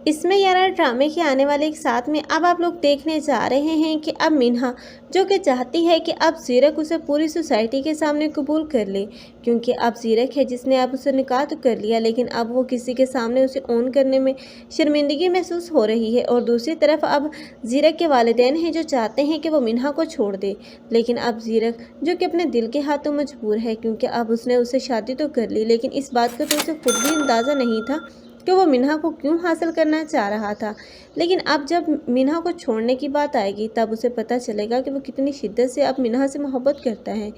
इसमें यारा ड्रामे के आने वाले एक साथ में अब आप लोग देखने जा रहे हैं कि अब मिन्हा जो कि चाहती है कि अब ज़ीरक उसे पूरी सोसाइटी के सामने कबूल कर ले, क्योंकि अब ज़ीरक है जिसने अब उसे निकाह तो कर लिया, लेकिन अब वो किसी के सामने उसे ऑन करने में शर्मिंदगी महसूस हो रही है। और दूसरी तरफ अब ज़ीरक के वालिदैन हैं जो चाहते हैं कि वो मिन्हा को छोड़ दे, लेकिन अब ज़ीरक जो कि अपने दिल के हाथों मजबूर है, क्योंकि अब उसने उससे शादी तो कर ली, लेकिन इस बात का तो उसे खुद भी अंदाज़ा नहीं था कि वो मिन्हा को क्यों हासिल करना चाह रहा था। लेकिन अब जब मिन्हा को छोड़ने की बात आएगी तब उसे पता चलेगा कि वो कितनी शिद्दत से अब मिन्हा से मोहब्बत करता है।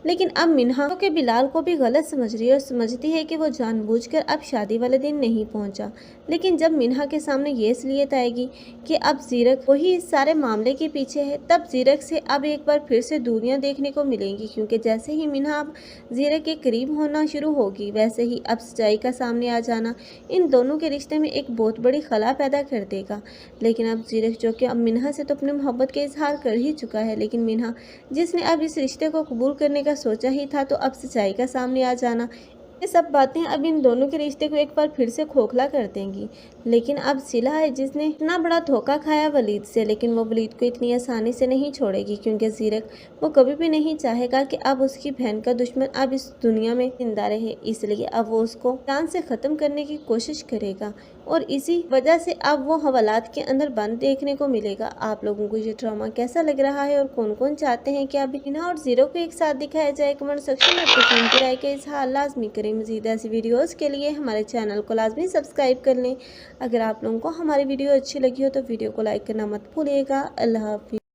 लेकिन अब मिन्हा के बिलाल को भी गलत समझ रही है और समझती है कि वो जानबूझकर अब शादी वाले दिन नहीं पहुंचा। लेकिन जब मिन्हा के सामने ये असलियत आएगी कि अब ज़ीरक वही इस सारे मामले के पीछे है, तब ज़ीरक से अब एक बार फिर से दूरियां देखने को मिलेंगी, क्योंकि जैसे ही मिन्हा अब ज़ीरक के करीब होना शुरू होगी वैसे ही अब सच्चाई का सामने आ जाना इन दोनों के रिश्ते में एक बहुत बड़ी खला पैदा कर देगा। लेकिन अब ज़ीरक जो कि अब मिन्हा से तो अपनी मोहब्बत के इजहार कर ही चुका है, लेकिन मिन्हा जिसने अब इस रिश्ते को कबूल करने का सोचा ही था, तो अब सच्चाई का सामने आ जाना ये सब बातें अब इन दोनों के रिश्ते को एक बार फिर से खोखला कर देंगी। लेकिन अब सिला है जिसने इतना बड़ा धोखा खाया वलीद से, लेकिन वो वलीद को इतनी आसानी से नहीं छोड़ेगी, क्योंकि ज़ीरक वो कभी भी नहीं चाहेगा कि अब उसकी बहन का दुश्मन अब इस दुनिया में जिंदा रहे, इसलिए अब वो उसको जान से ख़त्म करने की कोशिश करेगा। और इसी वजह से अब वो हवालात के अंदर बंद देखने को मिलेगा। आप लोगों को ये ड्रामा कैसा लग रहा है और कौन कौन चाहते हैं कि अब मिन्हा और ज़ीरक को एक साथ दिखाया जाए? कमेंट सेक्शन में अपनी कीमती राय का इजहार लाजमी करें। मज़ीद ऐसी वीडियोज़ के लिए हमारे चैनल को लाजमी सब्सक्राइब कर लें। अगर आप लोगों को हमारी वीडियो अच्छी लगी हो तो वीडियो को लाइक करना मत भूलिएगा। अल्लाह हाफिज़।